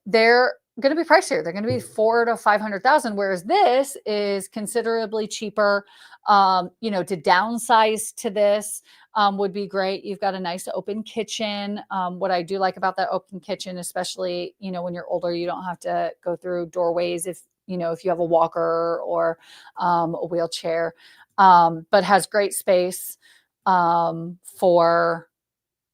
they're going to be pricier. They're going to be $400,000 to $500,000, whereas this is considerably cheaper. To downsize to this would be great. You've got a nice open kitchen. What I do like about that open kitchen, especially, when you're older, you don't have to go through doorways if you have a walker or a wheelchair, but has great space for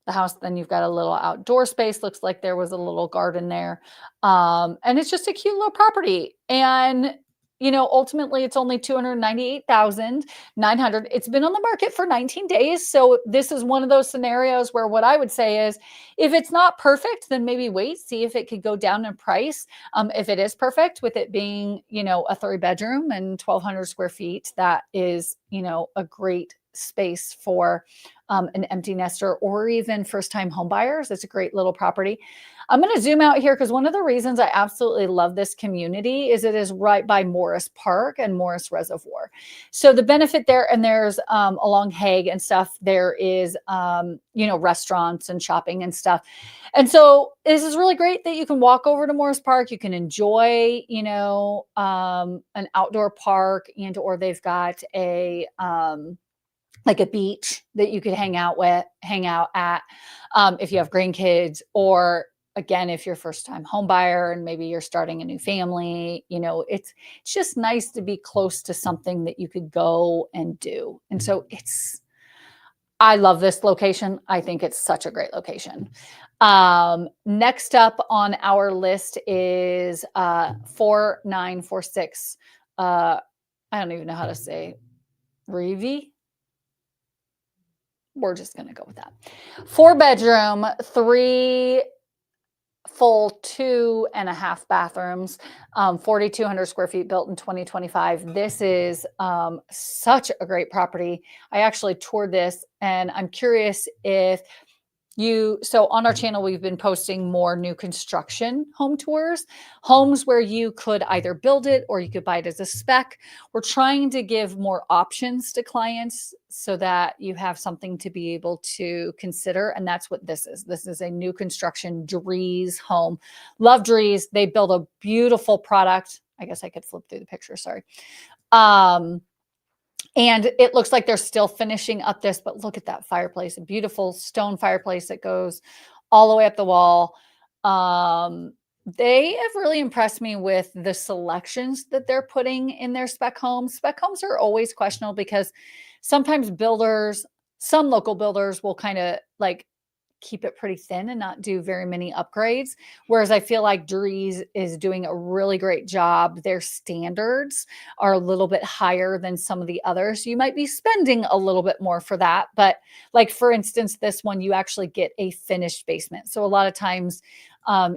the house. Then you've got a little outdoor space. Looks like there was a little garden there. And it's just a cute little property. And, ultimately it's only $298,900. It's been on the market for 19 days. So this is one of those scenarios where what I would say is, if it's not perfect, then maybe wait, see if it could go down in price. If it is perfect, with it being, a 3-bedroom and 1,200 square feet, that is, a great space for an empty nester or even first-time home buyers. It's a great little property. I'm going to zoom out here because one of the reasons I absolutely love this community is it is right by Morris Park and Morris Reservoir. So the benefit there, and there's along Hague and stuff, there is, restaurants and shopping and stuff. And so this is really great that you can walk over to Morris Park. You can enjoy, an outdoor park, or they've got like a beach that you could hang out at if you have grandkids, or again, if you're a first-time home buyer and maybe you're starting a new family, it's just nice to be close to something that you could go and do. And so I love this location. I think it's such a great location. Next up on our list is 4946. I don't even know how to say Reeve. We're just going to go with that. 4-bedroom, full 2.5 bathrooms, 4,200 square feet, built in 2025. This is such a great property. I actually toured this, and I'm curious if so on our channel, we've been posting more new construction home tours, homes where you could either build it or you could buy it as a spec. We're trying to give more options to clients so that you have something to be able to consider. And that's what this is. This is a new construction Drees home. Love Drees. They build a beautiful product. I guess I could flip through the picture. Sorry. And it looks like they're still finishing up this, but look at that fireplace, a beautiful stone fireplace that goes all the way up the wall. They have really impressed me with the selections that they're putting in their spec homes. Spec homes are always questionable because sometimes some local builders will kind of like keep it pretty thin and not do very many upgrades. Whereas I feel like Drees is doing a really great job. Their standards are a little bit higher than some of the others. You might be spending a little bit more for that. But like, for instance, this one, you actually get a finished basement. So a lot of times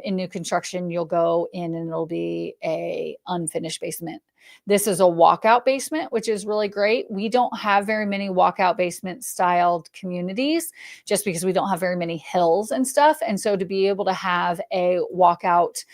in new construction, you'll go in and it'll be a unfinished basement. This is a walkout basement, which is really great. We don't have very many walkout basement styled communities just because we don't have very many hills and stuff. And so to be able to have a walkout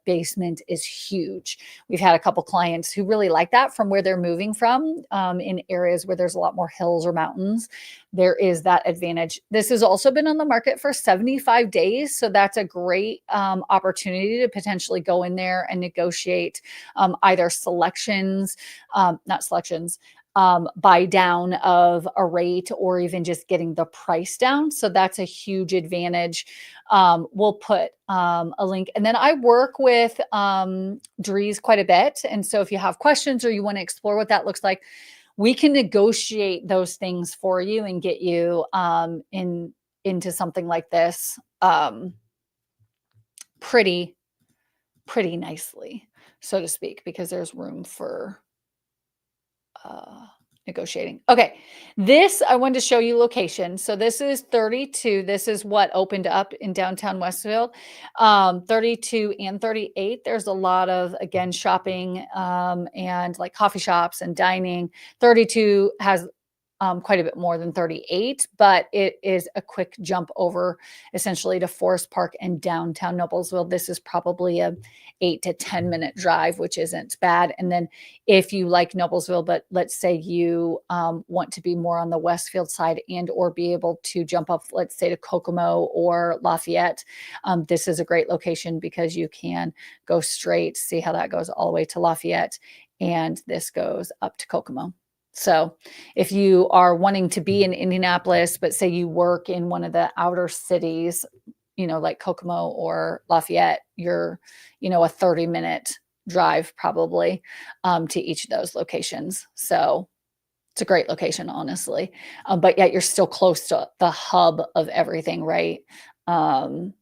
basement is huge. We've had a couple clients who really like that from where they're moving from in areas where there's a lot more hills or mountains. There is that advantage. This has also been on the market for 75 days. So that's a great opportunity to potentially go in there and negotiate either buy down of a rate or even just getting the price down. So that's a huge advantage. We'll put a link. And then I work with Drees quite a bit. And so if you have questions or you want to explore what that looks like, we can negotiate those things for you and get you into something like this pretty nicely, so to speak, because there's room for negotiating. Okay. This, I wanted to show you location. So this is 32. This is what opened up in downtown Westfield. 32 and 38. There's a lot of, again, shopping and like coffee shops and dining. 32 has quite a bit more than 38, but it is a quick jump over essentially to Forest Park and downtown Noblesville. This is probably a 8 to 10 minute drive, which isn't bad. And then if you like Noblesville, but let's say you want to be more on the Westfield side and or be able to jump up, let's say to Kokomo or Lafayette, this is a great location because you can go straight, see how that goes all the way to Lafayette, and this goes up to Kokomo. So if you are wanting to be in Indianapolis, but say you work in one of the outer cities, like Kokomo or Lafayette, you're, a 30-minute drive probably to each of those locations. So it's a great location, honestly. But yet you're still close to the hub of everything, right? Of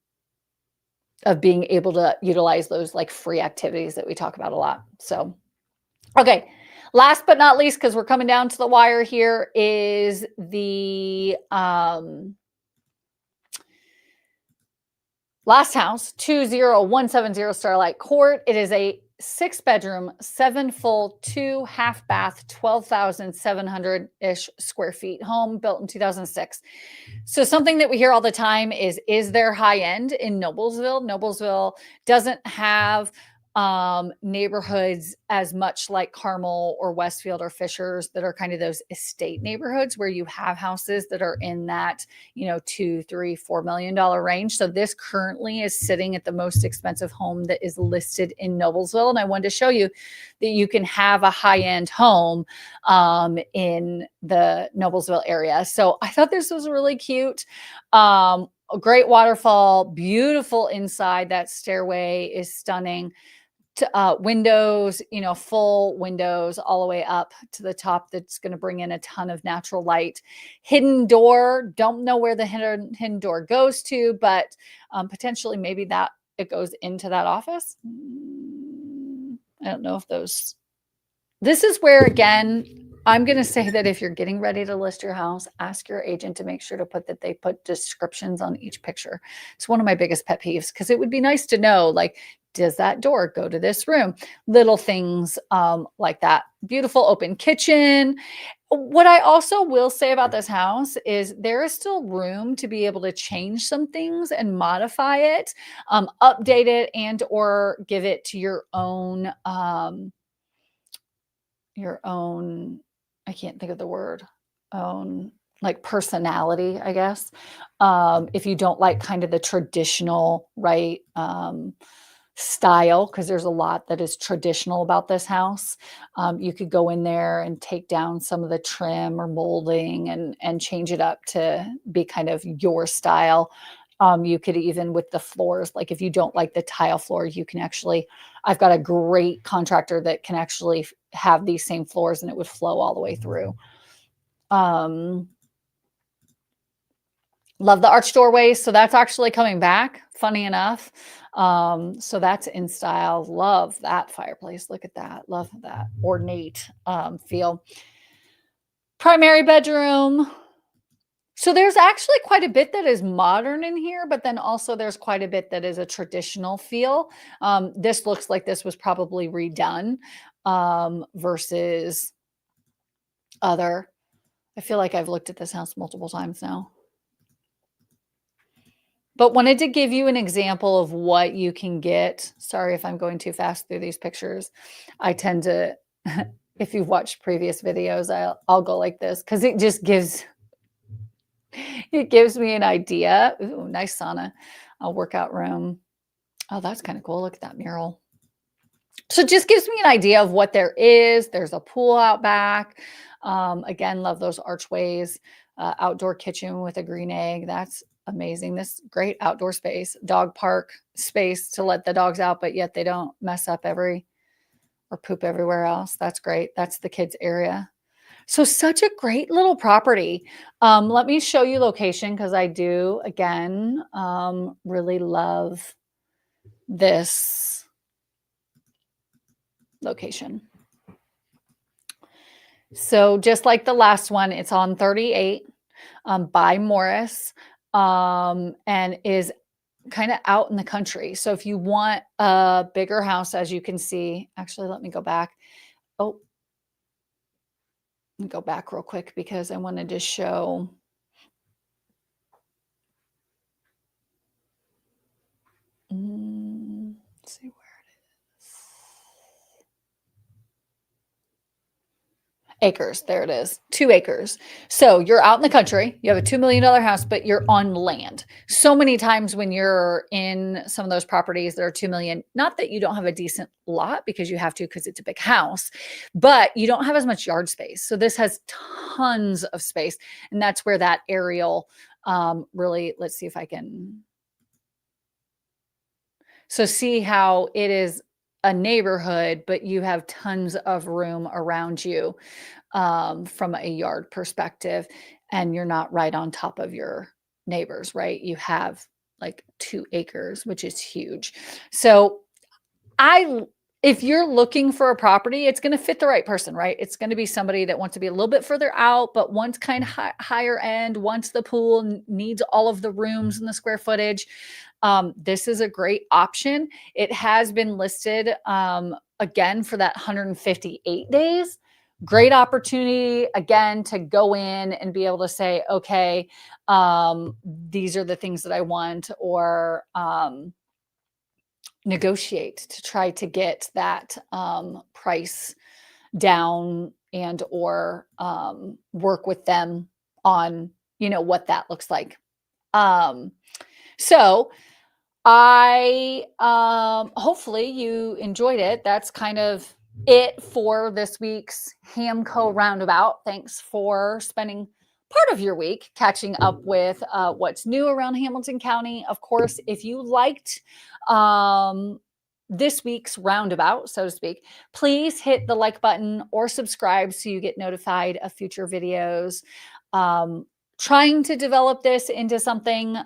being able to utilize those like free activities that we talk about a lot. So, okay. Last but not least, because we're coming down to the wire here, is the last house, 20170 Starlight Court. It is a 6-bedroom, 7 full, 2 half bath, 12,700-ish square feet home built in 2006. So something that we hear all the time is there high end in Noblesville? Noblesville doesn't have neighborhoods as much like Carmel or Westfield or Fishers that are kind of those estate neighborhoods where you have houses that are in that, $2, $3, $4 million range. So this currently is sitting at the most expensive home that is listed in Noblesville. And I wanted to show you that you can have a high-end home in the Noblesville area. So I thought this was really cute. A great waterfall, beautiful inside. That stairway is stunning. Windows, full windows all the way up to the top. That's going to bring in a ton of natural light. Hidden door. Don't know where the hidden door goes to, but potentially maybe that it goes into that office. I don't know if this is where, again, I'm going to say that if you're getting ready to list your house, ask your agent to make sure to put that they put descriptions on each picture. It's one of my biggest pet peeves because it would be nice to know, like, does that door go to this room? Little things like that. Beautiful open kitchen. What I also will say about this house is there is still room to be able to change some things and modify it, update it, and or give it to your own, I can't think of the word, own, like, personality, I guess. If you don't like kind of the traditional, right, style, because there's a lot that is traditional about this house. You could go in there and take down some of the trim or molding and change it up to be kind of your style. You could even with the floors, like if you don't like the tile floor, you can actually, I've got a great contractor that can actually have these same floors and it would flow all the way through. Love the arch doorways. So that's actually coming back, funny enough. So that's in style. Love that fireplace. Look at that. Love that ornate feel. Primary bedroom. So there's actually quite a bit that is modern in here, but then also there's quite a bit that is a traditional feel. This looks like this was probably redone versus other. I feel like I've looked at this house multiple times now. But wanted to give you an example of what you can get. Sorry if I'm going too fast through these pictures. I tend to, if you've watched previous videos, I'll go like this because it just gives me an idea. Ooh, nice sauna, a workout room. Oh, that's kind of cool. Look at that mural. So it just gives me an idea of what there is. There's a pool out back. Again, love those archways. Outdoor kitchen with a green egg. That's amazing. This great outdoor space, dog park space to let the dogs out, but yet they don't mess up or poop everywhere else. That's great. That's the kids area. So such a great little property. Let me show you location because I do, again, really love this location. So just like the last one, it's on 38 by Morris and is kind of out in the country. So if you want a bigger house, as you can see, actually, let me go back. Oh, let me go back real quick because I wanted to show. Let's see where it is. Acres. There it is. 2 acres. So you're out in the country. You have a $2 million house, but you're on land. So many times when you're in some of those properties that are 2 million, not that you don't have a decent lot because you have to, because it's a big house, but you don't have as much yard space. So this has tons of space. And that's where that aerial really, let's see if I can. So see how it is a neighborhood, but you have tons of room around you from a yard perspective, and you're not right on top of your neighbors, right? You have like 2 acres, which is huge. So if you're looking for a property, it's going to fit the right person, right? It's going to be somebody that wants to be a little bit further out, but wants kind of higher end, wants the pool, needs all of the rooms and the square footage. This is a great option. It has been listed again for that 158 days. Great opportunity again to go in and be able to say, okay, these are the things that I want, or negotiate to try to get that price down and or work with them on, what that looks like. So I hopefully you enjoyed it. That's kind of it for this week's HamCo Roundabout. Thanks for spending part of your week catching up with what's new around Hamilton County. Of course, if you liked this week's roundabout, so to speak, please hit the like button or subscribe so you get notified of future videos. trying to develop this into something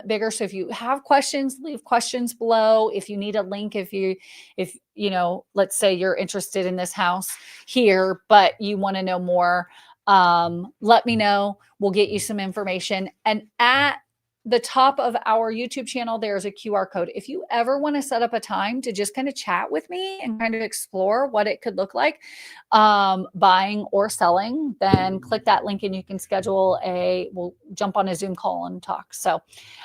bigger. So if you have questions, leave questions below. If you need a link, if you know, let's say you're interested in this house here, but you want to know more, let me know. We'll get you some information. And at the top of our YouTube channel, there's a QR code. If you ever want to set up a time to just kind of chat with me and kind of explore what it could look like, buying or selling, then click that link and you can schedule we'll jump on a Zoom call and talk. So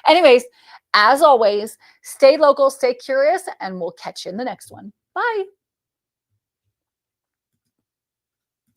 anyways, as always, stay local, stay curious, and we'll catch you in the next one. Bye.